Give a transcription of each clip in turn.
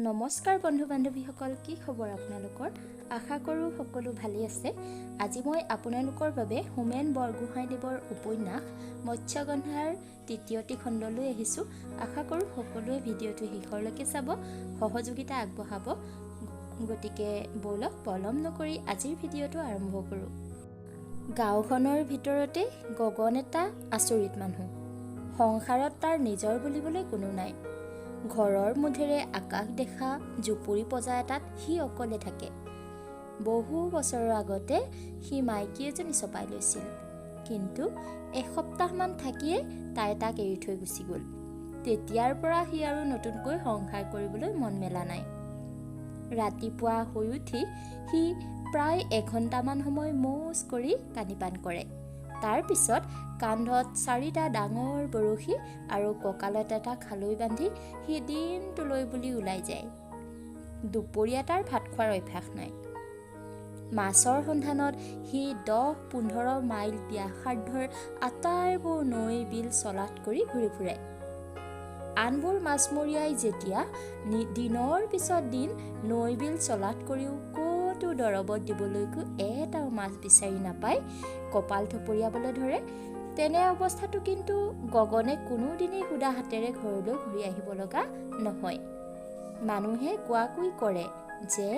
নমস্কাৰ বন্ধু বান্ধৱীসকল, কি খবৰ আপোনালোকৰ? আশা কৰোঁ সকলো ভালেই আছে। আজি মই আপোনালোকৰ বাবে হোমেন বৰগোহাঞিদেৱৰ উপন্যাস মৎস্যগন্ধাৰ তৃতীয়টি খণ্ডলৈ আহিছোঁ। আশা কৰোঁ সকলোৱে ভিডিঅ'টো শেষলৈকে চাব, সহযোগিতা আগবঢ়াব। গতিকে ব'লক পলম নকৰি আজিৰ ভিডিঅ'টো আৰম্ভ কৰোঁ। গাঁওখনৰ ভিতৰতে গগন এটা আচৰিত মানুহ। সংসাৰত তাৰ নিজৰ বুলিবলৈ কোনো নাই। ঘৰৰ মুধেৰে আকাশ দেখা জুপুৰি পজা এটাত সি অকলে থাকে। বহু বছৰৰ আগতে সি মাইকী এজনী চপাই লৈছিল, কিন্তু এসপ্তাহমান থাকিয়ে তাই তাক এৰি থৈ গুচি গ'ল। তেতিয়াৰ পৰা সি আৰু নতুনকৈ সংসাৰ কৰিবলৈ মন মেলা নাই। ৰাতিপুৱা শুই উঠি সি প্ৰায় এঘণ্টামান সময় মৌজ কৰি পানী পান কৰে। তাৰ পিছত কান্ধত 4টা ডাঙৰ বৰশী আৰু কঁকালত এটা খালৈ বান্ধি সি দিনটোলৈ বুলি ওলাই যায়। দুপৰীয়া তাৰ ভাত খোৱাৰ অভ্যাস নাই। মাছৰ সন্ধানত সি 10-15 মাইল ব্যাসাৰ্ধৰ আটাইবোৰ নৈ বিল চলাথ কৰি ঘূৰি ফুৰে। আনবোৰ মাছমৰীয়াই যেতিয়া দিনৰ পিছত দিন নৈ বিল চলাথ কৰিও ক'তো দৰবত দিবলৈকো এটাও মাছ বিচাৰি নাপায় কপাল থপৰিয়াবলৈ ধৰে, তেনে অৱস্থাটো কিন্তু গগনে কোনোদিনেই সুদা হাতেৰে ঘৰলৈ ঘূৰি আহিব লগা নহয়। মানুহে কোৱাকুই কৰে যে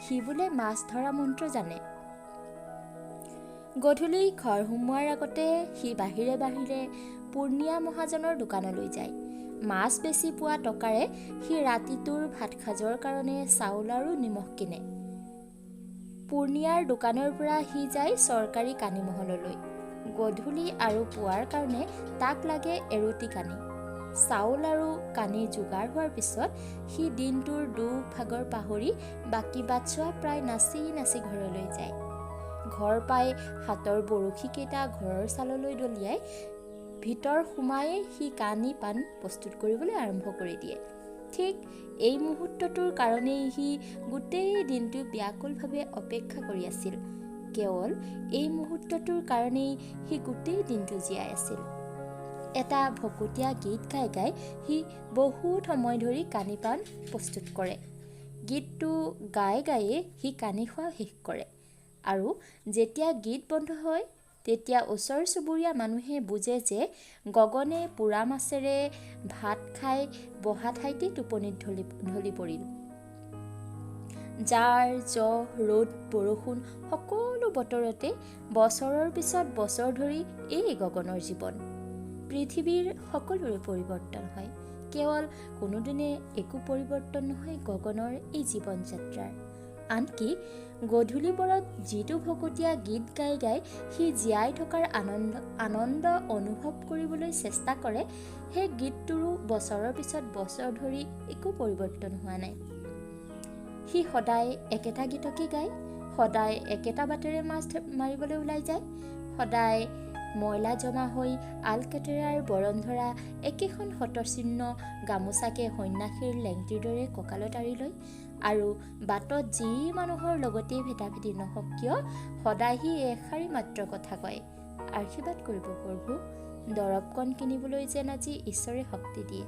সি বোলে মাছ ধৰা মন্ত্ৰ জানে। গধূলি ঘৰ সোমোৱাৰ আগতে সি বাহিৰে বাহিৰে পূৰ্ণিয়া মহাজনৰ দোকানলৈ যায়। মাছ বেচি পোৱা টকাৰে সি ৰাতিটোৰ ভাত সাজৰ কাৰণে চাউল আৰু নিমখ কিনে। পূৰ্ণিয়াৰ দোকানৰ পৰা সি যায় চৰকাৰী কানি মহললৈ। গধূলি আৰু পুৱাৰ কাৰণে তাক লাগে এৰুটি কানি। চাউল আৰু কানি যোগাৰ হোৱাৰ পিছত সি দিনটোৰ দুখ ভাগৰ পাহৰি বাকী বাটছোৱা প্ৰায় নাচি নাচি ঘৰলৈ যায়। ঘৰ পাই হাতৰ বৰশীকেইটা ঘৰৰ চাললৈ দলিয়াই ভিতৰ সোমায়েই সি কানি পান প্ৰস্তুত কৰিবলৈ আৰম্ভ কৰি দিয়ে। ঠিক এই মুহূৰ্তটোৰ কাৰণেই সি গোটেই দিনটো ব্যাকুলভাৱে অপেক্ষা কৰি আছিল। কেৱল এই মুহূৰ্তটোৰ কাৰণেই সি গোটেই দিনটো জীয়াই আছিল। এটা ভকতীয়া গীত গাই গাই সি বহুত সময় ধৰি কানি পান প্ৰস্তুত কৰে। গীতটো গাই গায়ে সি কানি খোৱা শেষ কৰে। আৰু যেতিয়া গীত বন্ধ হয় তেতিয়া ওচৰ চুবুৰীয়া মানুহে বুজে যে গগনে পোৰা মাছেৰে ভাত খাই বহা ঠাইতে টোপনিত ঢলি পৰিল। জাৰ জহ ৰ'দ বৰষুণ সকলো বতৰতে বছৰৰ পিছত বছৰ ধৰি এই গগনৰ জীৱন। পৃথিৱীৰ সকলোৰে পৰিৱৰ্তন হয়, কেৱল কোনোদিনে একো পৰিৱৰ্তন নহয় গগনৰ এই জীৱন যাত্ৰাৰ। আনকি গধূলি পৰত যিটো ভকতীয়া গীত গাই গাই সি জীয়াই থকাৰ আনন্দ অনুভৱ কৰিবলৈ চেষ্টা কৰে, সেই গীতটোৰো বছৰৰ পিছত বছৰ ধৰি একো পৰিৱৰ্তন হোৱা নাই। সি সদায় একেটা গীতকে গায়, সদায় একেটা বাটেৰে মাছ মাৰিবলৈ ওলাই যায়, সদায় ময়লা জমা হৈ আলকেটেৰাৰ বৰণ ধৰা একেখন হতচিহ্ন গামোচাকে সন্যাসীৰ লেংটিৰ দৰে কঁকালত আঁৰি লয়। আৰু বাটত যি মানুহৰ লগতেই ভেটাভেটি নহওক কিয় সদায় সি এষাৰি মাত্ৰ কথা কয়, আশীৰ্বাদ কৰিব প্ৰভু, দৰৱকণ কিনিবলৈ যেন আজি ঈশ্বৰে শক্তি দিয়ে।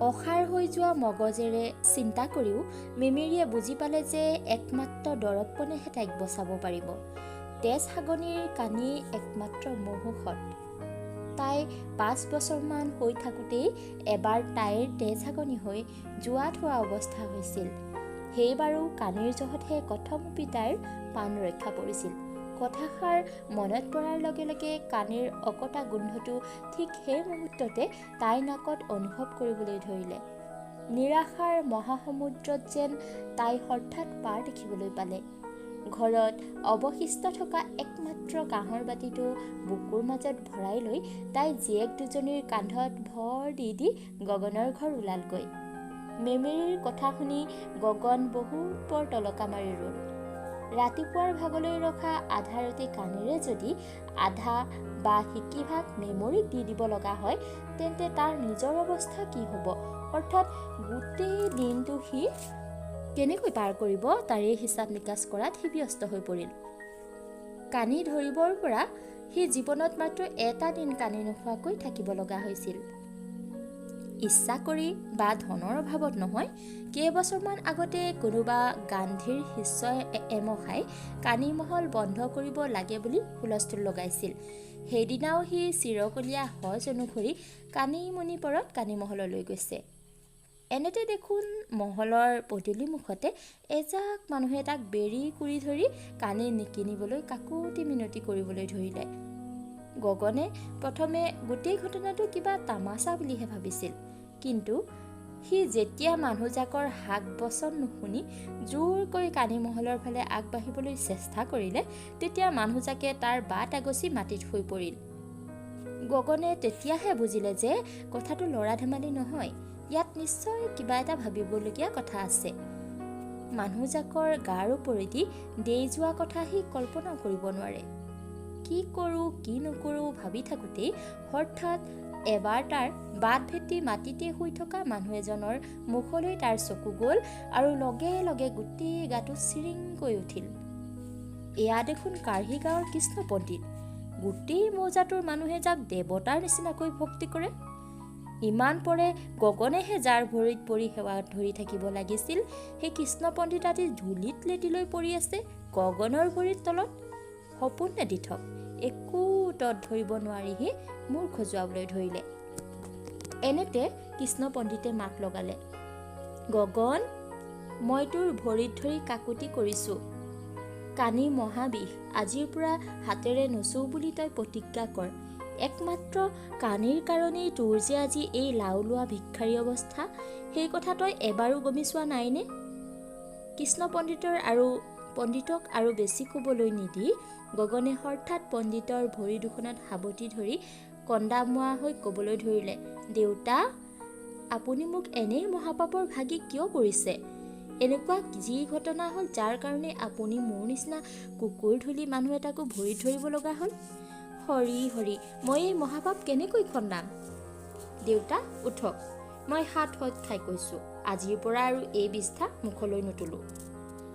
অসাৰ হৈ যোৱা মগজেৰে চিন্তা কৰিও মেমেৰীয়ে বুজি পালে যে একমাত্ৰ দৰৱকণেহে তাইক বচাব পাৰিব। তেজ হাগনিৰ কানি একমাত্ৰ মহৌষধ। তাই 5 বছৰমান হৈ থাকোঁতেই এবাৰ তাইৰ তেজ হাগনি হৈ যোৱা থোৱা অৱস্থা হৈছিল। সেইবাৰো কানিৰ জহতহে কথমপি তাইৰ প্ৰাণ ৰক্ষা পৰিছিল। কথাষাৰ মনত পৰাৰ লগে লগে কানিৰ অকটা গোন্ধটো ঠিক সেই মুহূৰ্ততে তাই নাকত অনুভৱ কৰিবলৈ ধৰিলে। নিৰাশাৰ মহাসমুদ্ৰত যেন তাই হঠাৎ পাৰ দেখিবলৈ পালে। ঘৰত অৱশিষ্ট থকা একমাত্ৰ কাঁহৰ বাতিটো বুকুৰ মাজত ভৰাই লৈ তাই জীয়েক দুজনীৰ কান্ধত ভৰ দি দি গগনৰ ঘৰ ওলালগৈ। মেমেৰীৰ কথা শুনি গগন বহুত বৰ তলকা মাৰি ৰ'ল। ৰাতিপুৱাৰ ভাগলৈ ৰখা আধা ৰাতি কানিৰে যদি আধা বা সিকিভাগ মেমৰীক দি দিব লগা হয়, তেন্তে তাৰ নিজৰ অৱস্থা কি হ'ব? অৰ্থাৎ গোটেই দিনটো সি কেনেকৈ পাৰ কৰিব তাৰে হিচাপ নিকাচ কৰাত সি ব্যস্ত হৈ পৰিল। কানি ধৰিবৰ পৰা সি জীৱনত মাত্ৰ এটা দিন কানি নোখোৱাকৈ থাকিব লগা হৈছিল। ইচ্ছা কৰি বা ধনৰ অভাৱত নহয়, কেইবছৰমান আগতে কোনোবা গান্ধীৰ শিষ্যই এমখাই কানি মহল বন্ধ কৰিব লাগে বুলি হুলস্থুল লগাইছিল। সেইদিনাও সি চিৰকলীয়া হজ অনুসৰি কানিমণিপৰত কানি মহললৈ গৈছে। এনেতে দেখোন মহলৰ পদূলি মুখতে এজাক মানুহে তাক বেৰি কুৰি ধৰি কানি নিকিনিবলৈ কাকুতি মিনতি কৰিবলৈ ধৰিলে। গগনে প্ৰথমে গোটেই ঘটনাটো কিবা তামাচা বুলিহে ভাবিছিল, কিন্তু সি যেতিয়া মানুহজাকৰ হাক বচন নুশুনি জোৰ কৰি কানি মহলৰ ফালে আগবাঢ়িবলৈ চেষ্টা কৰিলে, তেতিয়া মানুহজাকে তাৰ বাট আগচি মাটিত শুই পৰিল। গগনে তেতিয়াহে বুজিলে যে কথাটো ল'ৰা ধেমালি নহয়, ইয়াত নিশ্চয় কিবা এটা ভাবিবলগীয়া কথা আছে। মানুহজাকৰ গাৰ ওপৰেদি দেই যোৱা কথা সি কল্পনা কৰিব নোৱাৰে। কি কৰোঁ কি নকৰোঁ ভাবি থাকোঁতেই হঠাৎ এবাৰ তাৰ বাট ভেটি মাটিতে শুই থকা মানুহ এজনৰ মুখলৈ তাৰ চকু গ'ল আৰু লগে লগে গোটেই গাটো চিৰিংকৈ উঠিল। এয়া দেখোন কাঢ়ি গাঁৱৰ কৃষ্ণ পণ্ডিত। গোটেই মৌজাটোৰ মানুহে যাক দেৱতাৰ নিচিনাকৈ ভক্তি কৰে। ইমান পৰে গগনেহে যাৰ ভৰিত পৰি সেৱা ধৰি থাকিব লাগিছিল, সেই কৃষ্ণ পণ্ডিত আদি ধূলিত লেটিলৈ পৰি আছে গগনৰ ভৰিৰ তলত। সপোন নেদি থক, একো তত ধৰিব নোৱাৰিহি মূৰ খজুৱাবলৈ ধৰিলে। এনেতে কৃষ্ণ পণ্ডিতে মাত লগালে, গগন, মই তোৰ ভৰিত ধৰি কাকুতি কৰিছোঁ। কানি মহাবিষ, আজিৰ পৰা হাতেৰে নচুও বুলি তই প্ৰতিজ্ঞা কৰ। একমাত্ৰ কানিৰ কাৰণেই তোৰ যে আজি এই লাও লোৱা ভিক্ষাৰী অৱস্থা, সেই কথা তই এবাৰো গমি চোৱা নাইনে? কৃষ্ণ পণ্ডিতক আৰু বেছি ক'বলৈ নিদি গগনে হঠাৎ পণ্ডিতৰ ভৰি দুখনত সাৱটি ধৰি কন্দা-মোৱা হৈ ক'বলৈ ধৰিলে, দেউতা, আপুনি মোক এনেই মহাপাপৰ ভাগি কিয় কৰিছে? এনেকুৱা যি ঘটনা হ'ল যাৰ কাৰণে আপুনি মোৰ নিচিনা কুকুৰ ধূলি মানুহ এটাকো ভৰিত ধৰিব লগা হ'ল? হৰি হৰি, মই এই মহাপাপ কেনেকৈ খন্দাম? দেউতা উঠক, মই হাত খাই কৈছোঁ, আজিৰ পৰা আৰু এই বিষ্ঠা মুখলৈ নুতুলোঁ।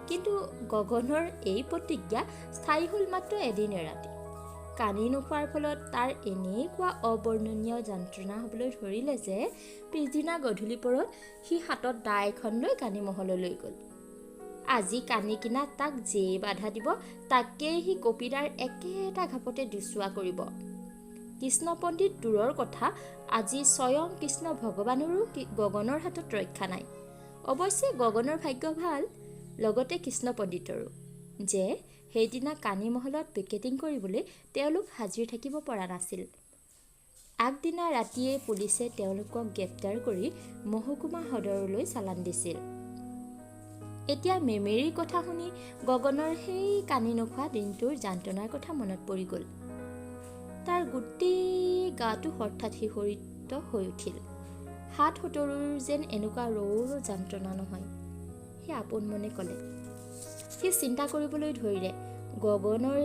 কিন্তু গগনৰ এই প্ৰতিজ্ঞা স্থায়ী হ'ল মাত্ৰ এদিন এৰাতি। কানি নোখোৱাৰ ফলত তাৰ এনেকুৱা অবৰ্ণনীয় যন্ত্ৰণা হ'বলৈ ধৰিলে যে পিছদিনা গধূলি পৰত সি হাতত দা এখন লৈ কানি মহললৈ গ'ল। আজি কানি কিনা তাক যেই বাধা দিব, তাকেই সি কপিদাৰ একেটা ঘাপতে দুচোৱা কৰিব। কৃষ্ণ পণ্ডিত দূৰৰ কথা, আজি স্বয়ং কৃষ্ণ ভগৱানৰো গগনৰ হাতত ৰক্ষা নাই। অৱশ্যে গগনৰ ভাগ্য ভাল, লগতে কৃষ্ণ পণ্ডিতৰো, যে সেইদিনা কানি মহলত পিকেটিং কৰিবলৈ তেওঁলোক হাজিৰ থাকিব পৰা নাছিল। আগদিনা ৰাতিয়ে পুলিচে তেওঁলোকক গ্ৰেপ্তাৰ কৰি মহকুমা সদৰলৈ চালান দিছিল। এতিয়া মেমেৰীৰ কথা শুনি গগনৰ সেই কানি নোখোৱা দিনটোৰ যন্ত্ৰণাৰ কথা মনত পৰি গ'ল। তাৰ গোটেই গাটো হঠাৎ শিহৰিত হৈ উঠিল। হাত সতৰুৰ যেন এনেকুৱা ৰৌ যন্ত্ৰণা নহয়, সি আপোন মনে ক'লে। সি চিন্তা কৰিবলৈ ধৰিলে, গগনৰ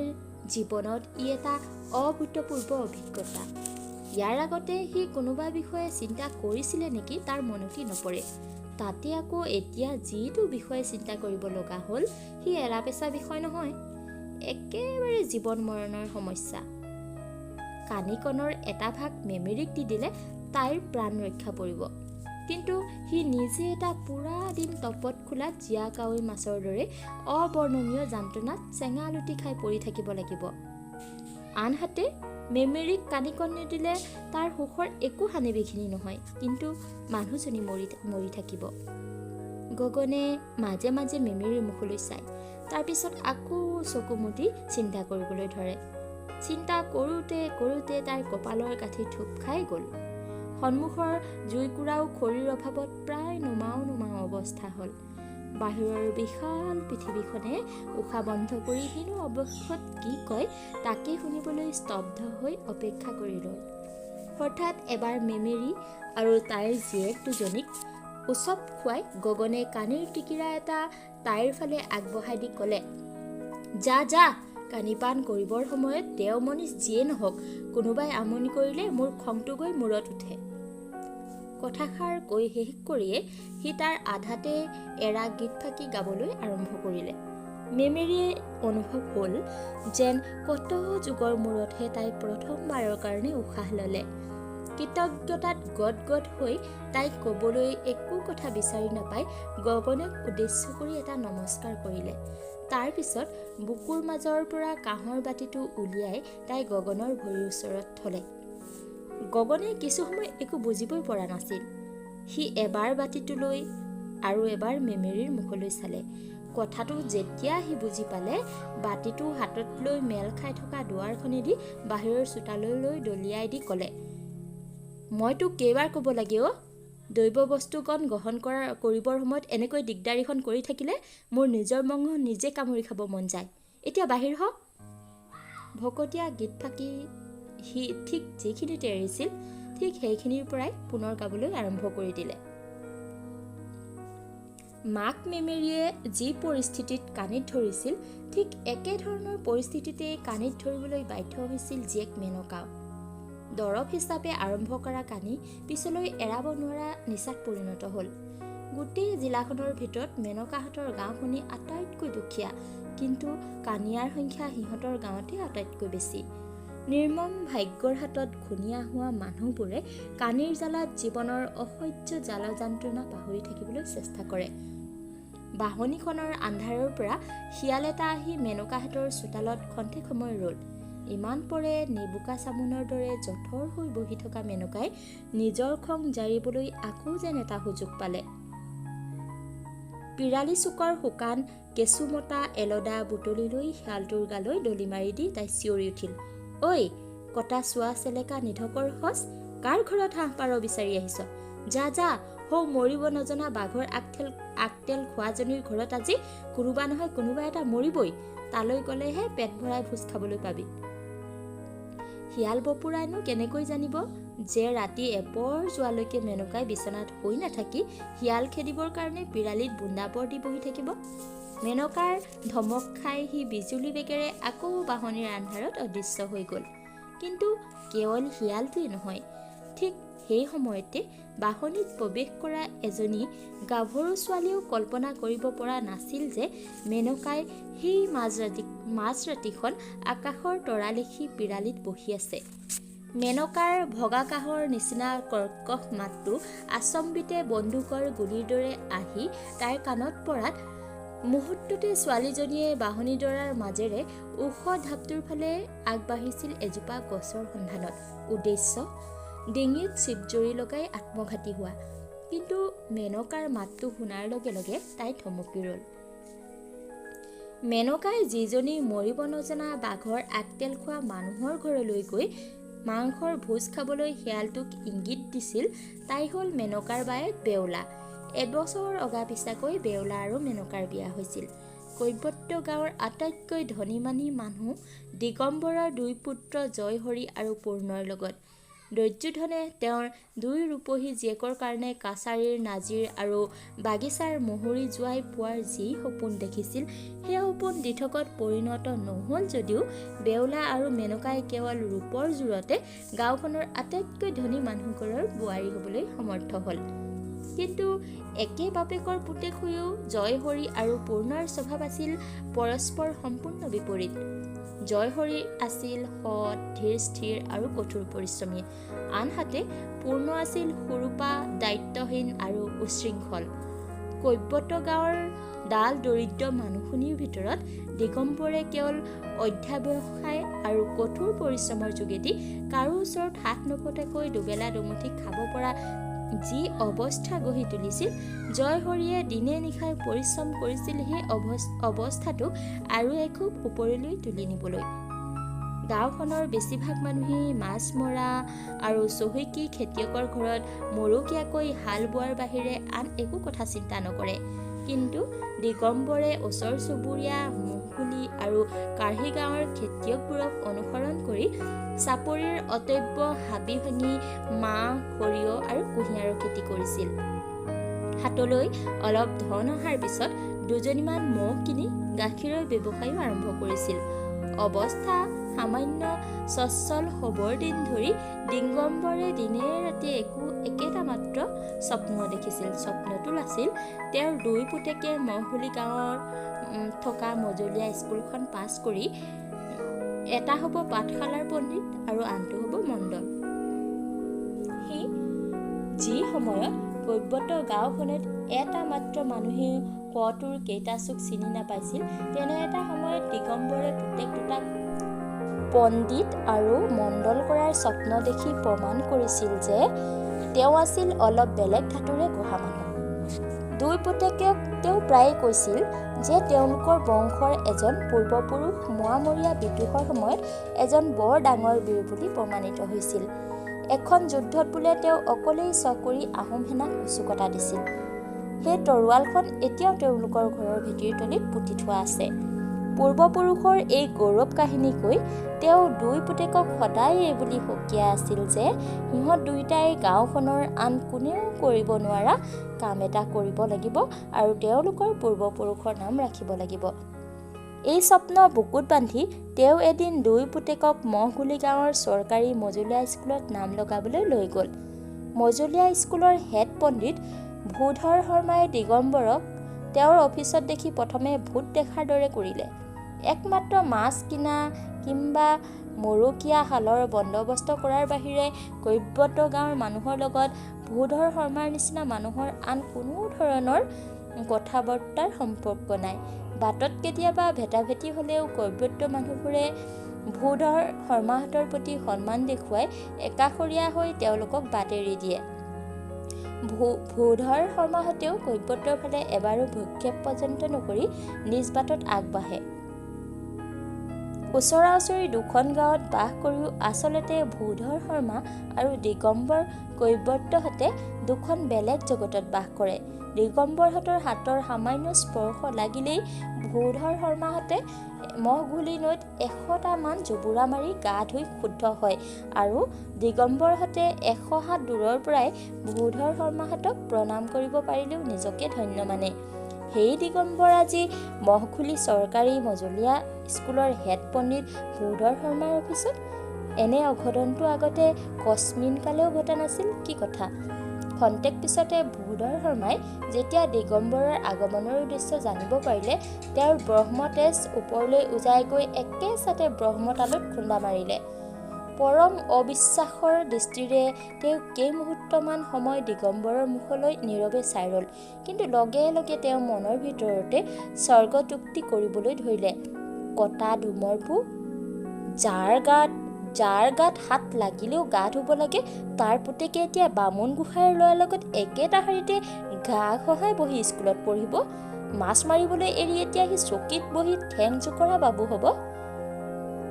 জীৱনত ই এটা অভূতপূৰ্ব অভিজ্ঞতা। ইয়াৰ আগতে সি কোনোবা বিষয়ে চিন্তা কৰিছিলে নেকি তাৰ মনতি নপৰে। তাতে আকৌ এতিয়া যিটো বিষয়ে চিন্তা কৰিব লগা হ'ল, সি এলাপেচা বিষয় নহয়, একেবাৰে জীৱন মৰণৰ সমস্যা। কানিকণৰ এটা ভাগ মেমেৰীক দি দিলে তাইৰ প্ৰাণ ৰক্ষা পৰিব, কিন্তু সি নিজে এটা পুৰা দিন তপত খোলা জীয়া কাৱৈ মাছৰ দৰে অবৰ্ণনীয় যন্ত্ৰণাত চেঙা লুটি খাই পৰি থাকিব লাগিব। আনহাতে মেমেৰীক কানিকণ নিদিলে তাৰ সুখৰ একো হানি বিঘিনি নহয়, কিন্তু মানুহজনী মৰি থাকিব। গগনে মাজে মাজে মেমেৰীৰ মুখলৈ চায়, তাৰপিছত আকৌ চকু মুদি চিন্তা কৰিবলৈ ধৰে। চিন্তা কৰোঁতে কৰোঁতে তাৰ কপালৰ গাঁঠি থুপ খাই গ'ল। সন্মুখৰ জুইকুৰাও খৰিৰ অভাৱত প্ৰায় নুমাও অৱস্থা হ'ল। বাহিৰৰ বিশাল পৃথিৱীখনে উশাহ বন্ধ কৰি হেনো অৱশেষত কি কয় তাকে শুনিবলৈ স্তব্ধ হৈ অপেক্ষা কৰি ৰ'ল। হঠাৎ এবাৰ মেমেৰী আৰু তাইৰ জীয়েক দুজনীক উচপ খুৱাই গগনে কানিৰ টিকিৰা এটা তাইৰ ফালে আগবঢ়াই দি ক'লে, যা যা, কানি পান কৰিবৰ সময়ত দেও মনীষ যিয়ে নহওক, কোনোবাই আমনি কৰিলে মোৰ খংটো গৈ মূৰত উঠে। কথাষাৰ কৈ শেষ কৰিয়ে সি তাৰ আধাতে এৰা গীত ফাঁকি গাবলৈ আৰম্ভ কৰিলে। মেমেৰীয়ে অনুভৱ হ'ল যেন কত যুগৰ মূৰতহে তাই প্ৰথমবাৰৰ কাৰণে উশাহ ল'লে। কৃতজ্ঞতাত গদগদ হৈ তাইক ক'বলৈ একো কথা বিচাৰি নাপাই গগনক উদ্দেশ্য কৰি এটা নমস্কাৰ কৰিলে। তাৰ পিছত বুকুৰ মাজৰ পৰা কাঁহৰ বাতিটো উলিয়াই তাই গগনৰ ভৰিৰ ওচৰত থলে। গগনে কিছু সময় একো বুজিবই পৰা নাছিল। সি এবাৰ বাতিটো লৈ আৰু এবাৰ মেমেৰীৰ মুখলৈ চালে। কথাটো যেতিয়া সি বুজি পালে, বাতিটো হাতত লৈ মেল খাই থকা দুৱাৰখনেদি বাহিৰৰ চোতাললৈ দলিয়াই দি ক'লে, মই তোক কেইবাৰ ক'ব লাগে অ'? দৈৱ বস্তুকণ গ্ৰহণ কৰিবৰ সময়ত এনেকৈ দিগদাৰীখন কৰি থাকিলে মোৰ নিজৰ মঙহ নিজে কামুৰি খাব মন যায়। এতিয়া বাহিৰ হ। ভকতীয়া গীত ফাঁকি সি ঠিক যিখিনিতে এৰিছিল, ঠিক সেইখিনিৰ পৰাই পুনৰ গাবলৈ আৰম্ভ কৰি দিলে। মাক মেমেৰীয়ে যি পৰিস্থিতিত কাণিত ধৰিছিল, ঠিক একেধৰণৰ পৰিস্থিতিতে কাণিত ধৰিবলৈ বাধ্য হৈছিল জীয়েক মেনকাও। দৰৱ হিচাপে আৰম্ভ কৰা কানি পিছলৈ এৰাব নোৱাৰা নিচাত পৰিণত হ'ল। গোটেই জিলাখনৰ ভিতৰত মেনকাহঁতৰ গাঁওখনি আটাইতকৈ দুখীয়া, কিন্তু কানিয়াৰ সংখ্যা সিহঁতৰ গাঁৱতে আটাইতকৈ বেছি। নিৰ্মম ভাগ্যৰ হাতত ঘূণীয়া হোৱা মানুহবোৰে কানিৰ জ্বালাত জীৱনৰ অসহ্য জ্বাল যন্ত্ৰণা পাহৰি থাকিবলৈ চেষ্টা কৰে। বাহনিখনৰ আন্ধাৰৰ পৰা শিয়াল এটা আহি মেনকাহঁতৰ চোতালত খন্তেক সময় ৰ'ল। ইমান পৰে নেবুকা চামোনৰ দৰে জঠৰ হৈ বহি থকা মেনকাই নিজৰ খং জাৰিবলৈ আকৌ যেন এটা সুযোগ পালে। পিৰালি চুকৰ শুকান কেঁচুমতা এলদা বুটলি লৈ শিয়ালটোৰ গালৈ দলি মাৰি দি তাই চিঞৰি উঠিল, ঐ কটা চোৱা চেলেকা নিধকৰ সঁচ, কাৰ ঘৰত হাঁহ পাৰ বিচাৰি আহিছ? যা যা, হৌ মৰিব নজনা বাঘৰ আগতেল খোৱাজনীৰ ঘৰত আজি কোনোবা নহয় কোনোবা এটা মৰিবই। তালৈ গ'লেহে পেট ভৰাই ভোজ খাবলৈ পাবি। শিয়াল বপুৰাইনো কেনেকৈ জানিব যে ৰাতি এপৰ যোৱালৈকে মেনকাই বিচনাত শুই নাথাকি শিয়াল খেদিবৰ কাৰণে পিৰালিত বুন্দাবৰ দি বহি থাকিব? মেনকাৰ ধমক খাই সি বিজুলী বেগেৰে আকৌ বাহনিৰ আন্ধাৰত অদৃশ্য হৈ গ'ল। কিন্তু কেৱল শিয়ালটোৱেই নহয়, ঠিক সেই সময়তে বাহনিত প্ৰৱেশ কৰা এজনী গাভৰু ছোৱালীয়েও কল্পনা কৰিব পৰা নাছিল যে মেনকাই সেই মাজৰাতিখন আকাশৰ তৰা লিখি পিৰালিত বহি আছে। মেনকাৰ ভগা কাহৰ নিচিনা কৰ্কশ মাতটো আচম্বিতে বন্দুকৰ গুলীৰ দৰে আহি তাইৰ কাণত পৰাত মুহূৰ্ততে ছোৱালীজনীয়ে বাহনিডৰাৰ মাজেৰে ওখ ঢাপটোৰ ফালে আগবাঢ়িছিল এজোপা গছৰ সন্ধানত। উদ্দেশ্য ডিঙিত চিপজৰি লগাই আত্মঘাতী হোৱা। কিন্তু মেনকাৰ মাতটো শুনাৰ লগে লগে তাই থমকি ৰ'ল। মেনকাই যিজনী মৰিব নজনা বাঘৰ আগতেল খোৱা মানুহৰ ঘৰলৈ গৈ মাংসৰ ভোজ খাবলৈ শিয়ালটোক ইংগিত দিছিল, তাই হ'ল মেনকাৰ বায়েক বেউলা। এবছৰ অগা পিছাকৈ বেউলা আৰু মেনকাৰ বিয়া হৈছিল। কৈৱৰ্ত গাঁৱৰ আটাইতকৈ ধনী মানী মানুহ দিগম্বৰৰ দুই পুত্ৰ জয়হৰি আৰু পূৰ্ণৰ লগত। দৈৰ্যধনে তেওঁৰ দুই ৰূপহী জীয়েকৰ কাৰণে কাছাৰীৰ নাজিৰ আৰু বাগিচাৰ মহুৰি জোৱাই পোৱাৰ যি সপোন দেখিছিল, সেই সপোন দিঠকত পৰিণত নহ'ল যদিও বেউলা আৰু মেনকাই কেৱল ৰূপৰ জোৰতে গাঁওখনৰ আটাইতকৈ ধনী মানুহঘৰৰ বোৱাৰী হ'বলৈ সমৰ্থ হ'ল। কিন্তু একে বাপেকৰ পুতেক হৈও জয়হৰি আৰু পূৰ্ণৰ স্বভাৱ আছিল পৰস্পৰ সম্পূৰ্ণ বিপৰীত। জয়হৰি আছিল সৎ, ধীৰ স্থিৰ আৰু কঠোৰ পৰিশ্ৰমী, আনহাতে পূৰ্ণ আছিল সুৰূপা, দায়িত্বহীন আৰু উচ্ছৃংখল। কৈৱৰ্ত গাঁৱৰ ডাল দৰিদ্ৰ মানুহখিনিৰ ভিতৰত দিগম্বৰে কেৱল অধ্যাৱসায় আৰু কঠোৰ পৰিশ্ৰমৰ যোগেদি কাৰো ওচৰত হাত নপতাকৈ দুবেলা দুমুঠি খাব পৰা যি অৱস্থা গঢ়ি তুলিছিল, জয়হৰিয়ে দিনে নিশাই পৰিশ্ৰম কৰিছিল সেই অৱস্থাটোক আৰু এখোপ ওপৰলৈ তুলি নিবলৈ। গাঁওখনৰ বেছিভাগ মানুহেই মাছ মৰা আৰু চহকী খেতিয়কৰ ঘৰত মৰকীয়াকৈ হাল বোৱাৰ বাহিৰে আন একো কথা চিন্তা নকৰে। কিন্তু দিগম্বৰে ওচৰ চুবুৰীয়া মহকুলি আৰু কাঢ়ি গাঁৱৰ খেতিয়কবোৰক অনুসৰণ কৰি চাপৰিৰ অটব্য হাবি ভাঙি মাহ, সৰিয়হ আৰু কুঁহিয়াৰৰ খেতি কৰিছিল। হাতলৈ অলপ ধন অহাৰ পিছত দুজনীমান ম'হ কিনি গাখীৰৰ ব্যৱসায়ো আৰম্ভ কৰিছিল। অৱস্থা সামান্য সচ্ছল হ'বৰ দিন ধৰি দিগম্বৰে দিনে ৰাতি একেটা মাত্ৰ স্বপ্ন দেখিছিল। স্বপ্নটো আছিল তেওঁৰ দুই পুতেকে মহহুলি গাঁৱৰ থকা মজলীয়া স্কুলখন পাছ কৰি এটা হ'ব পাঠশালাৰ পণ্ডিত আৰু আনটো হ'ব মণ্ডল। যি সময়ত কৈৱৰ্ত গাঁওখনত এটা মাত্ৰ মানুহে কটোৰ কেইটা চুক চিনি নাপাইছিল, তেনে এটা সময়ত দিগম্বৰে পুতেক দুটাক পণ্ডিত আৰু মণ্ডল কৰাৰ স্বপ্ন দেখি প্ৰমাণ কৰিছিল যে তেওঁ আছিল অলপ বেলেগ ধাতুৰে গঢ়া মানুহ। দুই পুতেকক তেওঁ প্ৰায়ে কৈছিল যে তেওঁলোকৰ বংশৰ এজন পূৰ্বপুৰুষ মোৱামৰীয়া বিদ্ৰোহৰ সময়ত এজন বৰ ডাঙৰ বীৰ বুলি প্ৰমাণিত হৈছিল। এখন যুদ্ধত বোলে তেওঁ অকলেই চকৰি আহোম সেনাক উচুকতা দিছিল। সেই তৰোৱালখন এতিয়াও তেওঁলোকৰ ঘৰৰ ভেটিৰ তলিত পুতি থোৱা আছে। পূৰ্বপুৰুষৰ এই গৌৰৱ কাহিনী কৈ তেওঁ দুই পুতেকক সদায় এই বুলি সকীয়াই আছিল যে সিহঁত দুয়োটাই গাঁওখনৰ আন কোনেও কৰিব নোৱাৰা কাম এটা কৰিব লাগিব আৰু তেওঁলোকৰ পূৰ্বপুৰুষৰ নাম ৰাখিব লাগিব। এই স্বপ্ন বুকুত বান্ধি তেওঁ এদিন দুই পুতেকক মহগুলি গাঁৱৰ চৰকাৰী মজলীয়া স্কুলত নাম লগাবলৈ লৈ গ'ল। মজলীয়া স্কুলৰ হেড পণ্ডিত ভূধৰ শৰ্মাই দিগম্বৰক তেওঁৰ অফিচত দেখি প্ৰথমে ভূত দেখাৰ দৰে কৰিলে। একমাত্ৰ মাছ কিনা কিম্বা মৰকীয়া শালৰ বন্দবস্ত কৰাৰ বাহিৰে কৈৱৰ্ত গাঁৱৰ মানুহৰ লগত ভূধৰ শৰ্মাৰ নিচিনা মানুহৰ আন কোনো ধৰণৰ কথা বৰ্তাৰ সম্পৰ্ক নাই। বাটত কেতিয়াবা ভেটাভেটি হ'লেও কৈৱৰ্ত মানুহবোৰে ভূধৰ শৰ্মাহঁতৰ প্ৰতি সন্মান দেখুৱাই একাষৰীয়া হৈ তেওঁলোকক বাট এৰি দিয়ে। ভূধৰ শৰ্মাহঁতেও কৈৱৰ্তৰ ফালে এবাৰো ভ্ৰক্ষেপ পৰ্যন্ত নকৰি নিজ বাটত আগবাঢ়ে। ওচৰা ওচৰি দুখন গাঁৱত বাস কৰিও আচলতে ভূধৰ শৰ্মা আৰু দিগম্বৰ কৈৱৰ্তহঁতে দুখন বেলেগ জগতত বাস কৰে। দিগম্বৰহঁতৰ হাতৰ সামান্য স্পৰ্শ লাগিলেই ভূধৰ শৰ্মাহঁতে মহঘুলি নৈত 100টা মান জুবুৰা মাৰি গা ধুই শুদ্ধ হয় আৰু দিগম্বৰহঁতে 100 হাত দূৰৰ পৰাই ভূধৰ শৰ্মাহঁতক প্ৰণাম কৰিব পাৰিলেও নিজকে ধন্য মানে। সেই দিগম্বৰ আজি মহঘুলি চৰকাৰী মজলীয়া স্কুলৰ হেড পণ্ডিত ভূধৰ শৰ্মাৰ অফিচত। এনে অঘটনটো আগতে কস্মিন কালেও ঘটা নাছিল কি কথা। খন্তেক পিছতে ভূধৰ শৰ্মাই যেতিয়া দিগম্বৰৰ আগমনৰ উদ্দেশ্য জানিব পাৰিলে, তেওঁৰ ব্ৰহ্মতেজ ওপৰলৈ উজাই গৈ একেচাতে ব্ৰহ্মতালত খুন্দা মাৰিলে। পৰম অবিশ্বাসৰ দৃষ্টিৰে তেওঁ কেইমুহূৰ্তমান সময় দিগম্বৰৰ মুখলৈ নীৰৱে চাই ৰ'ল। কিন্তু লগে লগে তেওঁ মনৰ ভিতৰতে স্বৰ্গতুক্তি কৰিবলৈ ধৰিলে। কটা ডুমৰ পো, যাৰ গাত হাত লাগিলেও গা ধুব লাগে, তাৰ পুতেকে এতিয়া বামুণ গোসাঁইৰ ল'ৰাৰ লগত একেটা শাৰীতে গা ঘঁহাই বহি স্কুলত পঢ়িব। মাছ মাৰিবলৈ এৰি এতিয়া সি চকীত বহি ঠেং জোকৰা বাবু হ'ব।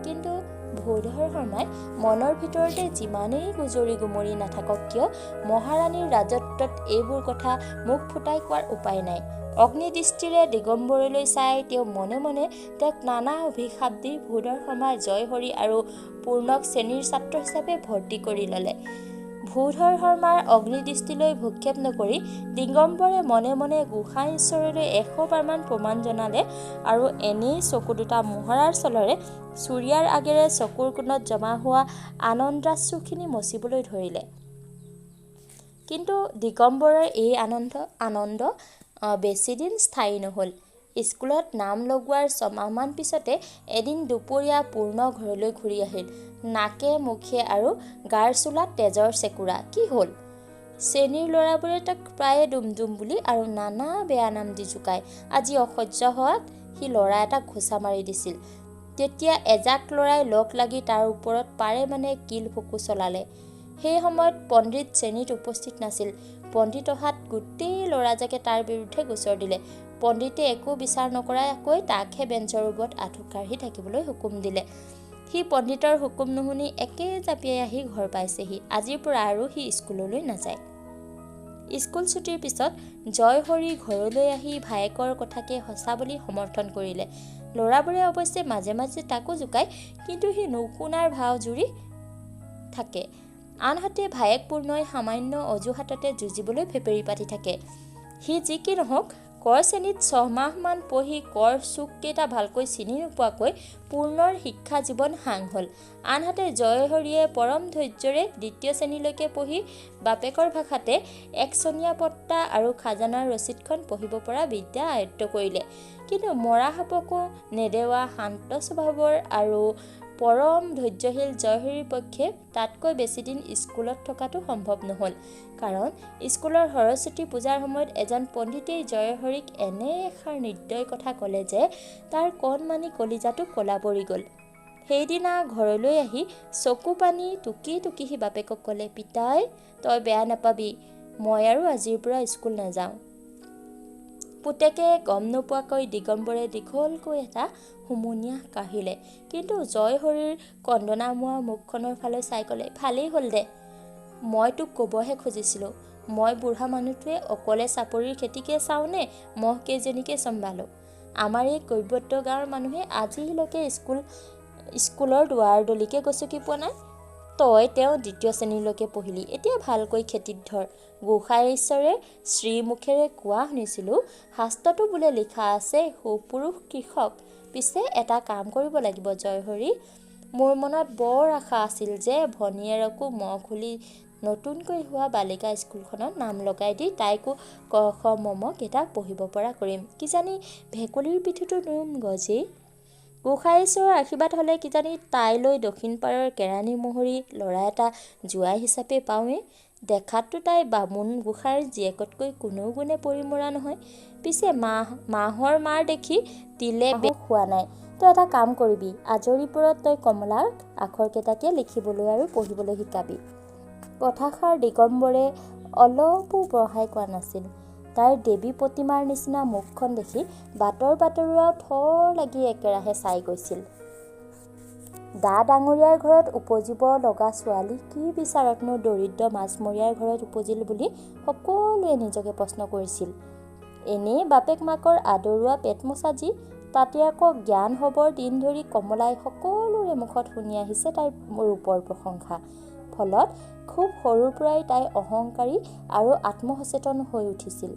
কিন্তু ভূধৰ শৰ্মাই মনৰ ভিতৰতে যিমানেই গুজৰি গুমৰি নাথাকক কিয় মহাৰাণীৰ ৰাজত্বত এইবোৰ কথা মুখ ফুটাই কোৱাৰ উপায় নাই। অগ্নিদৃষ্টিৰে দিগম্বৰলৈ চাই তেওঁ মনে মনে তেওঁক নানা অভিশাপ দি ভূধৰ শৰ্মাৰ জয়হৰি আৰু পূৰ্ণক শ্ৰেণীৰ ছাত্ৰ হিচাপে ভৰ্তি কৰি ল'লে। ভূধৰ শৰ্মাৰ অগ্নিদৃষ্টিলৈ ভূক্ষেপ নকৰি দিগম্বৰে মনে মনে গোসাঁই ঈশ্বৰলৈ 100 বাৰমান প্ৰমাণ জনালে আৰু এনেই চকু দুটা মোহৰাৰ চলৰে চুৰিয়াৰ আগেৰে চকুৰ কোণত জমা হোৱা আনন্দাশ্ৰুখিনি মচিবলৈ ধৰিলে। কিন্তু দিগম্বৰৰ এই আনন্দ বেছিদিন স্থায়ী নহ'ল। স্কুলত নাম লগোৱাৰ ছমাহমান পিছতে এদিন দুপৰীয়া পূৰ্ণ ঘৰলৈ ঘূৰি আহিল। নাকে মুখে আৰু গাৰ চোলাত তেজৰ চেকুৰা। কি হ'ল? শ্ৰেণীৰ ল'ৰাবোৰে তাক প্ৰায়ে ডুমডুম বুলি আৰু নানা বেয়া নাম দি জোকায়। আজি অসহ্য হোৱাত সি ল'ৰা এটাক ঘোচা মাৰি দিছিল। তেতিয়া এজাক ল'ৰাই লগ লাগি তাৰ ওপৰত পাৰে মানে কিল ফকু চলালে। সেই সময়ত পণ্ডিত শ্ৰেণীত উপস্থিত নাছিল। পণ্ডিত অহাত গোটেই ল'ৰাজাকে তাৰ বিৰুদ্ধে গোচৰ দিলে। পণ্ডিতে একো বিচাৰ নকৰাকৈ তাকহে বেঞ্চৰ ওপৰত আঁঠু কাঢ়ি থাকিবলৈ হুকুম দিলে। সি পণ্ডিতৰ হুকুম নুশুনি একে জাপিয়াই আহি ঘৰ পাইছেহি। আজিৰ পৰা আৰু সি স্কুললৈ নাযায়। স্কুল ছুটিৰ পিছত জয়হৰি ঘৰলৈ আহি ভায়েকৰ কথাকে সঁচা বুলি সমৰ্থন কৰিলে। ল'ৰাবোৰে অৱশ্যে মাজে মাজে তাকো জোকায়, কিন্তু সি নুশুনাৰ ভাও জুৰি থাকে। আনহাতে ভায়েক পূৰ্ণই সামান্য অজুহাততে যুঁজিবলৈ ফেপেৰি পাতি থাকে। সি যি কি নহওক কৰ শ্ৰেণীত 6 মাহমান পঢ়ি কৰ চুককেইটা ভালকৈ চিনি নোপোৱাকৈ পূৰ্ণৰ শিক্ষা জীৱন সাং হ'ল। আনহাতে জয়হৰিয়ে পৰম ধৈৰ্যৰে 2য় শ্ৰেণীলৈকে পঢ়ি বাপেকৰ ভাষাতে একচনীয়া পট্টা আৰু খাজানাৰ ৰচিদখন পঢ়িব পৰা বিদ্যা আয়ত্ত কৰিলে। কিন্তু মৰা সাপকো নেদেৱা শান্ত স্বভাৱৰ আৰু পৰম ধৈৰ্যশীল জয়হৰীৰ পক্ষে তাতকৈ বেছিদিন স্কুলত থকাটো সম্ভৱ নহ'ল। কাৰণ স্কুলৰ সৰস্বতী পূজাৰ সময়ত এজন পণ্ডিতেই জয়হৰীক এনে এষাৰ নিৰ্দয় কথা ক'লে যে তাৰ কণমানি কলিজাটো ক'লা পৰি গ'ল। সেইদিনা ঘৰলৈ আহি চকু পানী টুকি টুকি সি বাপেকক ক'লে, পিতাই তই বেয়া নাপাবি, মই আৰু আজিৰ পৰা স্কুল নাযাওঁ। পুতেকে গম নোপোৱাকৈ দিগম্বৰে দীঘলকৈ এটা হুমুনিয়াহ কাঢ়িলে। কিন্তু জয়হৰীৰ কন্দনামোৱা মুখখনৰ ফালে চাই ক'লে, ভালেই হ'ল দে, মই তোক ক'বহে খুজিছিলোঁ, মই বুঢ়া মানুহটোৱে অকলে চাপৰিৰ খেতিকে চাওঁনে মহ কেইজনীকে চম্ভালোঁ। আমাৰ এই কৈৱৰ্ত গাঁৱৰ মানুহে আজিলৈকে স্কুলৰ দুৱাৰ দলিকে গচকি পোৱা নাই। তই তেওঁ 2য় শ্ৰেণীলৈকে পঢ়িলি, এতিয়া ভালকৈ খেতিত ধৰ। গোসাঁই ঈশ্বৰে শ্ৰীমুখেৰে কোৱা শুনিছিলোঁ, শাস্ত্ৰতো বোলে লিখা আছে সুপুৰুষ কৃষক। পিছে এটা কাম কৰিব লাগিব জয়হৰী, মোৰ মনত বৰ আশা আছিল যে ভনীয়েৰকো মই খুলি নতুনকৈ হোৱা বালিকা স্কুলখনত নাম লগাই দি তাইকো ক খ ম কেইটা পঢ়িব পৰা কৰিম। কিজানি ভেকুলীৰ পিঠিতো নোম গজেই। গোসাঁই ঈশ্বৰৰ আশীৰ্বাদ হ'লে কিজানি তাইলৈ দক্ষিণ পাৰৰ কেৰাণী মহৰী ল'ৰা এটা জোৱাই হিচাপে পাওঁৱেই। দেখাততো তাই বামুণ গোসাঁইৰ জীয়েকতকৈ কোনো গুণে পৰিমৰা নহয়। পিছে মাহৰ মাৰ দেখি তিলে খোৱা নাই। তই এটা কাম কৰিবি, আজৰিপৰত তই কমলাক আখৰকেইটাকে লিখিবলৈ আৰু পঢ়িবলৈ শিকাবি। কথাষাৰ দিগম্বৰে অলপো বঢ়াই কোৱা নাছিল। তাইৰ দেৱী প্ৰতিমাৰ নিচিনা মুখখন দেখি বাটৰ বাটৰুৱাও থৰ লাগি একেৰাহে চাই গৈছিল। দা ডাঙৰীয়াৰ ঘৰত উপজিব লগা ছোৱালী কি বিচাৰতনো দৰিদ্ৰ মাছমৰীয়াৰ ঘৰত উপজিল বুলি সকলোৱে নিজকে প্ৰশ্ন কৰিছিল। এনেই বাপেক মাকৰ আদৰুৱা পেটমোচা যি, তাতে আকৌ জ্ঞান হ'বৰ দিন ধৰি কমলাই সকলোৰে মুখত শুনি আহিছে তাইৰ ৰূপৰ প্ৰশংসা। ফলত খুব সৰুৰ পৰাই তাই অহংকাৰী আৰু আত্মসচেতন হৈ উঠিছিল।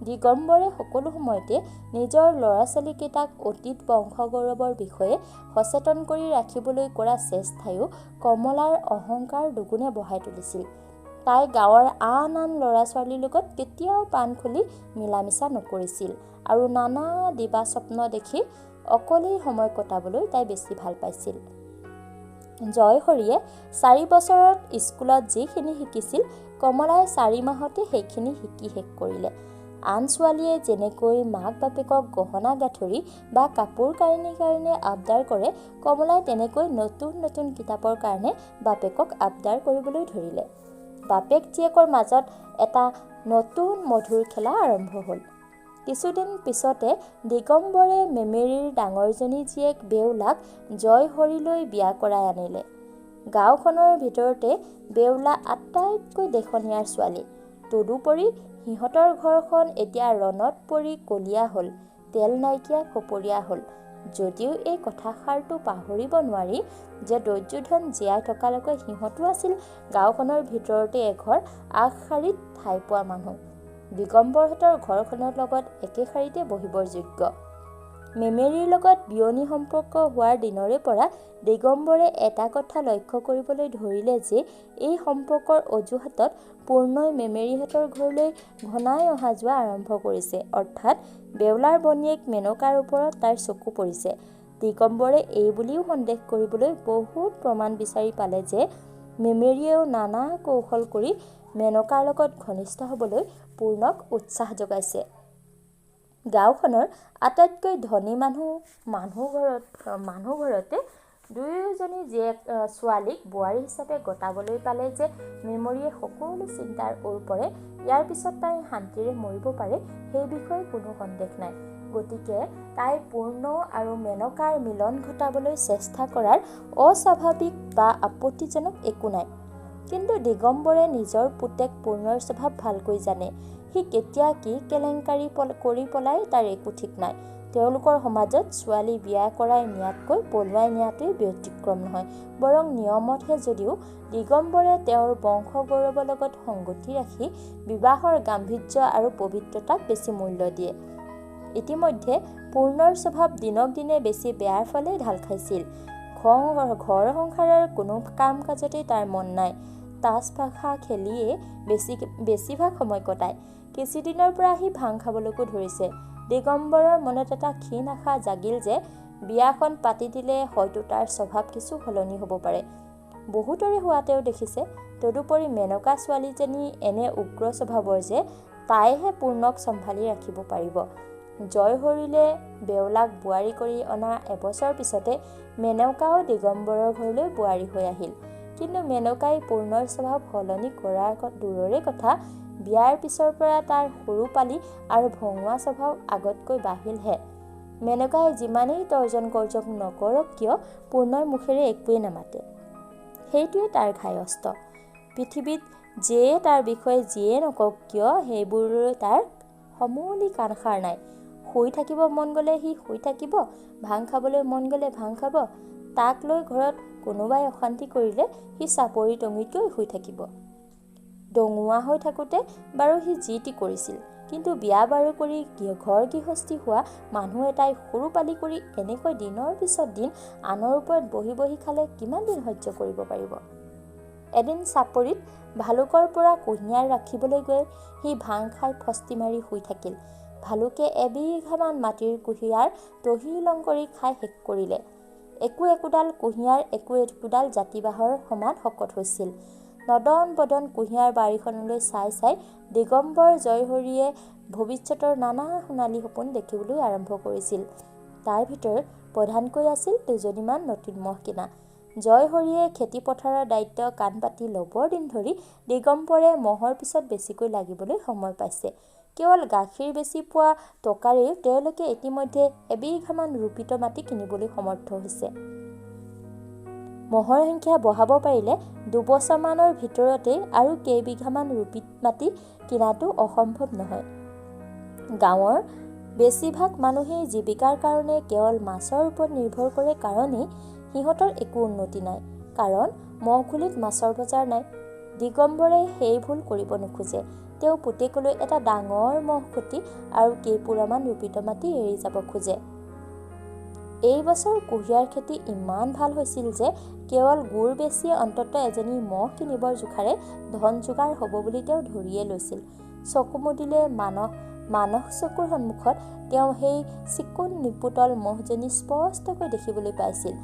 দিগম্বৰে সকলো সময়তে নিজৰ ল'ৰা ছোৱালীকেইটাক অতীত বংশগৌৰৱৰ বিষয়ে সচেতন কৰি ৰাখিবলৈ কৰা চেষ্টায়ো কমলাৰ অহংকাৰ দুগুণে বঢ়াই তুলিছিল। তাই গাঁৱৰ আন ল'ৰা ছোৱালীৰ লগত কেতিয়াও পাণ খুলি মিলা মিছা নকৰিছিল আৰু নানা দিবা স্বপ্ন দেখি অকলেই সময় কটাবলৈ তাই বেছি ভাল পাইছিল। জয়হৰীয়ে 4 বছৰত স্কুলত যিখিনি শিকিছিল কমলাই 4 মাহতে সেইখিনি শিকি শেষ কৰিলে। আন ছোৱালীয়ে যেনেকৈ মাক বাপেকক গহনা গাঁঠৰি বা কাপোৰ কাৰণে আবদাৰ কৰে, কমলাই তেনেকৈ নতুন নতুন কিতাপৰ কাৰণে বাপেকক আবদাৰ কৰিবলৈ ধৰিলে। বাপেক জীয়েকৰ মাজত এটা নতুন মধুৰ খেলা আৰম্ভ হ'ল। কিছুদিন পিছতে দিগম্বৰে মেমেৰীৰ ডাঙৰজনী জীয়েক বেউলাক জয়হৰীলৈ বিয়া কৰাই আনিলে। গাঁওখনৰ ভিতৰতে বেউলা আটাইতকৈ দেখনীয়াৰ ছোৱালী। তদুপৰি সিহঁতৰ ঘৰখন এতিয়া ৰণত পৰি কলীয়া হ'ল, তেল নাইকিয়া ফপৰীয়া হ'ল। যদিও এই কথাষাৰটো পাহৰিব নোৱাৰি যে দৈৰ্যধন জীয়াই থকালৈকে সিহঁতো আছিল গাঁওখনৰ ভিতৰতে এঘৰ আগশাৰীত ঠাই পোৱা মানুহ। দিগম্বৰহঁতৰ ঘৰখনৰ লগত একে শাৰীতে বহিবৰ যোগ্য। মেমেৰীৰ লগত বিয়নী সম্পৰ্ক হোৱাৰ দিনৰে পৰা দিগম্বৰে এটা কথা লক্ষ্য কৰিবলৈ ধৰিলে যে এই সম্পৰ্কৰ অজুহাতত পূৰ্ণই মেমেৰীহঁতৰ ঘৰলৈ ঘনাই অহা যোৱা আৰম্ভ কৰিছে, অৰ্থাৎ বেউলাৰ বনীয়েক মেনকাৰ ওপৰত তাইৰ চকু পৰিছে। দিগম্বৰে এই বুলিও সন্দেহ কৰিবলৈ বহুত প্ৰমাণ বিচাৰি পালে যে মেমেৰীয়েও নানা কৌশল কৰি মেনকাৰ লগত ঘনিষ্ঠ হ'বলৈ পূৰ্ণক উৎসাহ যোগাইছে। গাঁওখনৰ আটাইতকৈ ধনী মানুহ ঘৰতে দুয়োজনী ছোৱালীক বোৱাৰী হিচাপে গতাবলৈ পালে যে মেমৰীয়ে সকলো চিন্তাৰ ওৰ পৰে। ইয়াৰ পিছত তাই শান্তিৰে মৰিব পাৰে সেই বিষয়ে কোনো সন্দেহ নাই। গতিকে তাই পূৰ্ণ আৰু মেনকাৰ মিলন ঘটাবলৈ চেষ্টা কৰাৰ অস্বাভাৱিক বা আপত্তিজনক একো নাই। কিন্তু দিগম্বৰে নিজৰ পুতেক পূৰ্ণৰ স্বভাৱ ভালকৈ জানে। সি কেতিয়া কি কেলেংকাৰী কৰি পলাই তাৰ একো ঠিক নাই। তেওঁলোকৰ সমাজত ছোৱালী বিয়া কৰাই নিয়াতকৈ পলুৱাই নিয়াটোৱেই ব্যতিক্ৰম নহয়, বৰং নিয়মতহে যদিও দিগম্বৰে তেওঁৰ বংশগৌৰৱৰ লগত সংগতি ৰাখি বিবাহৰ গাম্ভীৰ্য আৰু পবিত্ৰতাক বেছি মূল্য দিয়ে। ইতিমধ্যে পূৰ্ণৰ স্বভাৱ দিনক দিনে বেছি বেয়াৰ ফালে ঢাল খাইছিল। ঘৰ সংসাৰৰ কোনো কাম কাজতেই তাৰ মন নাই। তাচ পাশা খেলিয়ে বেছিভাগ সময় কটায়। কিছুদিনৰ পৰা সি ভাং খাবলৈকো ধৰিছে। দিগম্বৰৰ মনত এটা ক্ষীণ আশা জাগিল যে বিয়াখন পাতি দিলে হয়তো তাৰ স্বভাৱ কিছু সলনি হ'ব পাৰে। বহুতৰে হোৱাতেও দেখিছে। তদুপৰি মেনকা ছোৱালীজনী এনে উগ্ৰ স্বভাৱৰ যে তাইহে পূৰ্ণক চম্ভালি ৰাখিব পাৰিব। জয়হৰিলে বেউলাক বোৱাৰী কৰি অনা এবছৰ পিছতে মেনকাও দিগম্বৰৰ ঘৰলৈ বোৱাৰী হৈ আহিল। কিন্তু মেনকাই পূৰ্ণৰ স্বভাৱ সলনি কৰাৰ দূৰৰে কথা, বিয়াৰ পিছৰ পৰা তাৰ সৰু পালি আৰু ভঙুৱা স্বভাৱ আগতকৈ বাঢ়িলহে। মেনকাই যিমানেই তৰ্জন গৰ্জন নকৰক কিয় পূৰ্ণৰ মুখেৰে একোৱেই নামাতে। সেইটোৱে তাৰ ঘাই অস্ত। পৃথিৱীত যিয়ে তাৰ বিষয়ে যিয়ে নকওক কিয় সেইবোৰলৈ তাৰ সমূলি কাণসাৰ নাই। শুই থাকিব মন গ'লে সি শুই থাকিব, ভাং খাবলৈ মন গ'লে ভাং খাব। তাক লৈ ঘৰত কোনোবাই অশান্তি কৰিলে সি চাপৰি টঙিতকৈ শুই থাকিব। ডঙুৱা হৈ থাকোঁতে বাৰু সি যি টি কৰিছিল, কিন্তু বিয়া বাৰু কৰি ঘৰ গৃহস্থী হোৱা মানুহ এটাই সৰু পালি কৰি এনেকৈ দিনৰ পিছত দিন আনৰ ওপৰত বহি বহি খালে কিমান দিন সহ্য কৰিব পাৰিব। এদিন চাপৰিত ভালুকৰ পৰা কুঁহিয়াৰ ৰাখিবলৈ গৈ সি ভাং খাই ফস্তি মাৰি শুই থাকিল। ভালুকে এবিঘামান মাটিৰ কুঁহিয়াৰ তহিলং কৰি খাই শেষ কৰিলে। একোডাল কুঁহিয়াৰ একোডাল জাতিবাঁহৰ সমান শকত হৈছিল। নদন বদন কুঁহিয়াৰ বাৰীখনলৈ চাই চাই দিগম্বৰ জয়হৰিয়ে ভৱিষ্যতৰ নানা সোণালী সপোন দেখিবলৈ আৰম্ভ কৰিছিল। তাৰ ভিতৰত প্ৰধানকৈ আছিল দুজনীমান নতুন মহ কিনা। জয়হৰিয়ে খেতি পথাৰৰ দায়িত্ব কাণ পাতি ল'বৰ দিন ধৰি দিগম্বৰে মহৰ পিছত বেছিকৈ লাগিবলৈ সময় পাইছে। কেৱল গাখীৰ বেচি পোৱা টকাৰেই তেওঁলোকে ইতিমধ্যে এবিঘামান ৰোপিত মাটি কিনিবলৈ সমৰ্থ হৈছে। মহৰ সংখ্যা বঢ়াব পাৰিলে 2 বছৰমানৰ ভিতৰতেই আৰু কেইবিঘামান ৰোপিত মাটি কিনাটো অসম্ভৱ নহয়। গাঁৱৰ বেছিভাগ মানুহেই জীৱিকাৰ কাৰণে কেৱল মাছৰ ওপৰত নিৰ্ভৰ কৰে কাৰণেই সিহঁতৰ একো উন্নতি নাই। কাৰণ মহখুলিত মাছৰ বজাৰ নাই। দিগম্বৰে সেই ভুল কৰিব নোখোজে। তেওঁ পুতেকলৈ এটা ডাঙৰ মহ খুটি আৰু কেইপুৰামান ৰোপিত মাটি এৰি যাব খোজে। এই বছৰ কুঁহিয়াৰ খেতি ইমান ভাল হৈছিল যে কেৱল গুড় বেছিয়ে অন্ততঃ এজনী মহ কিনিবৰ জোখাৰে ধন যোগাৰ হ'ব বুলি তেওঁ ধৰিয়ে লৈছিল। চকু মুদিলে মানস চকুৰ সন্মুখত তেওঁ সেই চিকুণ নিপুতল মহজনী স্পষ্টকৈ দেখিবলৈ পাইছিল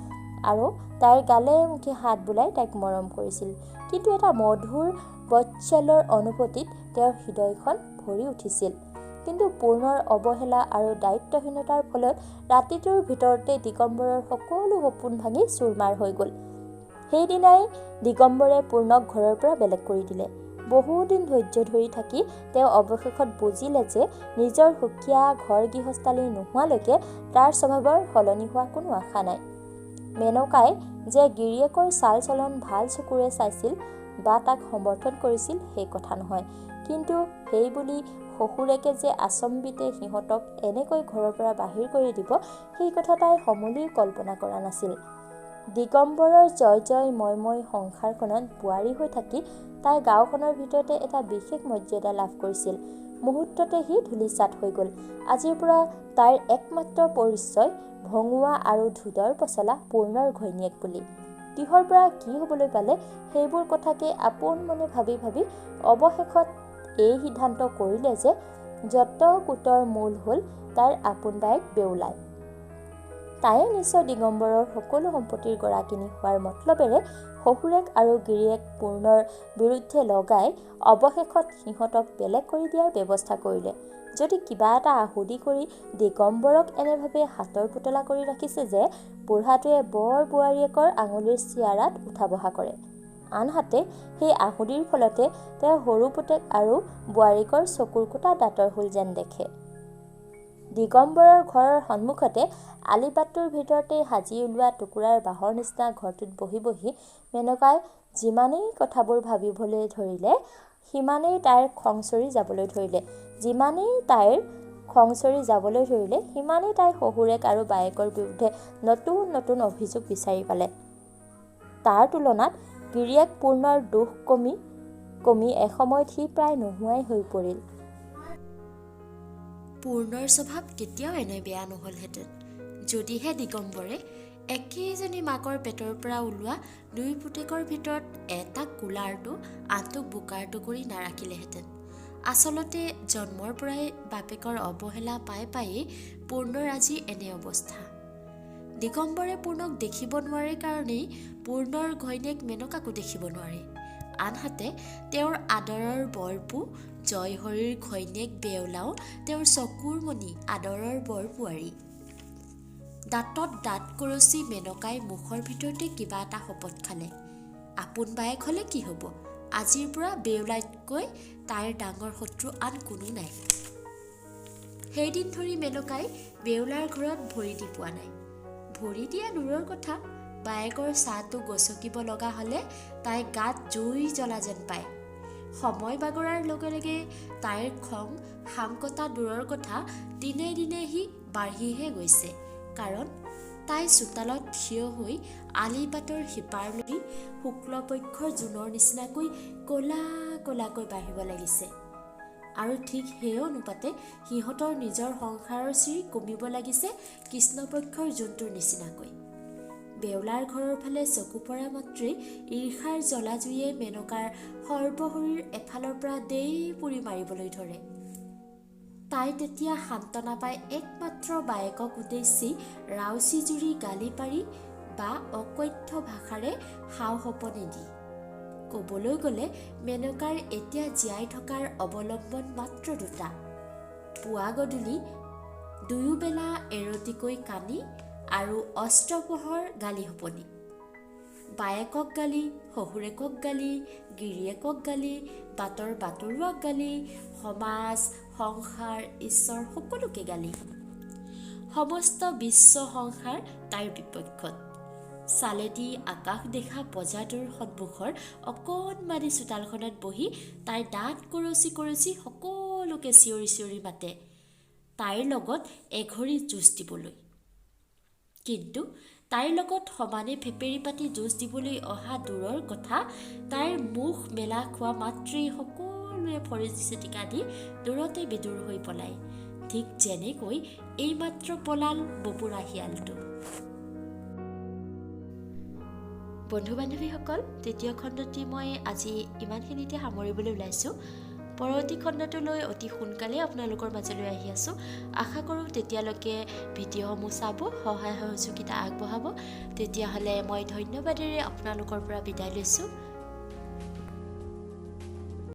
আৰু তাইৰ গালে মুখে হাত বুলাই তাইক মৰম কৰিছিল। কিন্তু এটা মধুৰ বাৎসল্যৰ অনুভূতিত তেওঁৰ হৃদয়খন ভৰি উঠিছিল। কিন্তু পূৰ্ণৰ অৱহেলা আৰু দায়িত্বহীনতাৰ ফলত ৰাতিটোৰ ভিতৰতে দিগম্বৰৰ সকলো সপোন ভাঙি চুৰমাৰ হৈ গ'ল। সেইদিনাই দিগম্বৰে পূৰ্ণক ঘৰৰ পৰা বেলেগ কৰি দিলে। বহুদিন ধৈৰ্য ধৰি থাকি তেওঁ অৱশেষত বুজিলে যে নিজৰ সুকীয়া ঘৰ গৃহস্থালী নোহোৱালৈকে তাৰ স্বভাৱৰ সলনি হোৱা কোনো আশা নাই। মেনকাই যে গিৰিয়েকৰ চাল চলন ভাল চকুৰে চাইছিল বা তাক সমৰ্থন কৰিছিল সেই কথা নহয়, কিন্তু সেই বুলি শহুৰেকে যে আচম্বিতে সিহঁতক এনেকৈ ঘৰৰ পৰা বাহিৰ কৰি দিব সেই কথা তাই সমূলি কল্পনা কৰা নাছিল। দিগম্বৰৰ জয় জয় ময় সংসাৰখনত বোৱাৰী হৈ থাকি তাই গাঁওখনৰ ভিতৰতে এটা বিশেষ মৰ্যাদা লাভ কৰিছিল। মুহূৰ্ততে সি ধূলিচাত হৈ গ'ল। আজিৰ পৰা তাইৰ একমাত্ৰ পৰিচয় ভঙুৱা আৰু ধুদৰ পচলা পূৰ্ণৰ ঘৈণীয়েক বুলি। কিহৰ পৰা কি হ'বলৈ পালে সেইবোৰ কথাকে আপোন মনে ভাবি ভাবি অৱশেষত এই সিদ্ধান্ত কৰিলে যে যত কুটৰ মূল হ'ল তাইৰ আপোন বায়েক বেউলাই। তায়ে নিশ্চয় দিগম্বৰৰ সকলো সম্পত্তিৰ গৰাকিনী হোৱাৰ মতলবেৰে শহুৰেক আৰু গিৰিয়েক পূৰ্ণৰ বিৰুদ্ধে লগাই অৱশেষত সিহঁতক বেলেগ কৰি দিয়াৰ ব্যৱস্থা কৰিলে। যদি কিবা এটা আহুদি কৰি দিগম্বৰক এনেভাৱে হাতৰ পুতলা কৰি ৰাখিছে যে বুঢ়াটোৱে বৰ বোৱাৰীয়েকৰ আঙুলিৰ চিয়াৰাত উঠা বহা কৰে। আনহাতে সেই আহুদিৰ ফলতে তেওঁ সৰু পুতেক আৰু বোৱাৰীকৰ চকুৰ কুটা দাঁতৰ হোল যেন দেখে। দিগম্বৰৰ ঘৰৰ সন্মুখতে আলিবাটটোৰ ভিতৰতে সাজি ওলোৱা টুকুৰাৰ বাঁহৰ নিচিনা ঘৰটোত বহি বহি মেনকাই যিমানেই কথাবোৰ ভাবিবলৈ ধৰিলে সিমানেই তাইৰ খংচৰি যাবলৈ ধৰিলে। সিমানেই তাই শহুৰেক আৰু বায়েকৰ বিৰুদ্ধে নতুন নতুন অভিযোগ বিচাৰি পালে। তাৰ তুলনাত গিৰিয়েক পূৰ্ণৰ দোষ কমি এসময়ত সি প্ৰায় নোহোৱাই হৈ পৰিল। পূৰ্ণৰ স্বভাৱ কেতিয়াও এনে বেয়া নহ'লহেঁতেন যদিহে দিগম্বৰে একেইজনী মাকৰ পেটৰ পৰা ওলোৱা 2 পুতেকৰ ভিতৰত এটাক কোলাৰটো আনটোক বোকাৰটো কৰি নাৰাখিলেহেঁতেন। আচলতে জন্মৰ পৰাই বাপেকৰ অৱহেলা পাই পূৰ্ণৰ আজি এনে অৱস্থা। দিগম্বৰে পূৰ্ণক দেখিব নোৱাৰে কাৰণেই পূৰ্ণৰ ঘৈণীয়েক মেনকাকো দেখিব নোৱাৰে। আনহাতে তেওঁৰ আদৰৰ বৰপু জয়হৰিৰ ঘৈণীয়েক বেউলাও তেওঁৰ চকুৰ মণি আদৰৰ বৰপোৱাৰী। দাঁতত দাঁত কৰচি মেনকাই মুখৰ ভিতৰতে কিবা এটা শপত খালে। আপোন বায়েক হ'লে কি হ'ব? আজিৰ পৰা বেউলাতকৈ তাইৰ ডাঙৰ শত্ৰু আন কোনো নাই। সেইদিন ধৰি মেনকাই বেউলাৰ ঘৰত ভৰি দি পোৱা নাই। ভৰি দিয়া দূৰৰ কথা, বায়েকৰ ছাঁটো গচকিব লগা হ'লে তাই গাত জুই জ্বলা যেন পায়। সময় বাগৰাৰ লগে লগে তাইৰ খং সামকটা দূৰৰ কথা দিনে দিনে সি বাঢ়িহে গৈছে। কাৰণ তাই চোতালত থিয় হৈ আলিবাটৰ সিপাৰ লৈ শুক্লপক্ষৰ জোনৰ নিচিনাকৈ ক'লা ক'লাকৈ বাঢ়িব লাগিছে। আৰু ঠিক সেই অনুপাতে সিহঁতৰ নিজৰ সংসাৰৰ চিৰি কমিব লাগিছে কৃষ্ণপক্ষৰ জোনটোৰ নিচিনাকৈ। বেউলাৰ ঘৰৰ ফালে চকু পৰা মাত্ৰেই ঈৰ্ষাৰ জ্বলা জুয়ে মেনকাৰ সৰ্বশৰীৰ এফালৰ পৰা দেই পুৰি মাৰিবলৈ ধৰে। তাই তেতিয়া সান্তনা পাই একমাত্ৰ বায়েকক উদ্দেশ্যি ৰাউচি জুৰি গালি পাৰি বা অকথ্য ভাষাৰে সাও সপনি দি। ক'বলৈ গ'লে মেনকাৰ এতিয়া জীয়াই থকাৰ অৱলম্বন মাত্ৰ দুটা: পুৱা গধূলি দুয়োবেলা এৰতিকৈ কানি আৰু অস্ত্ৰপহৰ গালি সপনি। বায়েকক গালি, শহুৰেকক গালি, গিৰিয়েকক গালি, বাটৰ বাটৰুৱাক গালি, সমাজ সংসাৰ ঈশ্বৰ সকলোকে গালি। সমস্ত বিশ্ব সংসাৰ তাইৰ বিপক্ষত। চালেদি আকাশ দেখা পঁজাটোৰ সন্মুখৰ অকণমানি চোতালখনত বহি তাই দাঁত কৰচি কৰচি সকলোকে চিঞৰি চিঞৰি মাতে তাইৰ লগত এঘৰী যুঁজ দিবলৈ। কিন্তু তাইৰ লগত সমানে ফেপেৰি পাতি যুঁজ দিবলৈ অহা দূৰৰ কথা, তাইৰ মুখ মেলা খোৱা মাত্ৰেই সকলোৱে ফৰিজ চিটিকা দি দূৰতে বিদূৰ হৈ পলায়। ঠিক যেনেকৈ এইমাত্ৰ পলাল বপুৰা শিয়ালটো। বন্ধু বান্ধৱীসকল, তৃতীয় খণ্ডটি মই আজি ইমানখিনিতে সামৰিবলৈ ওলাইছোঁ। পৰৱৰ্তী খণ্ডটোলৈ অতি সোনকালে আপোনালোকৰ মাজলৈ আহি আছোঁ। আশা কৰোঁ তেতিয়ালৈকে ভিডিঅ'সমূহ চাব, সহায় সহযোগিতা আগবঢ়াব। তেতিয়াহ'লে মই ধন্যবাদেৰে আপোনালোকৰ পৰা বিদায় লৈছোঁ।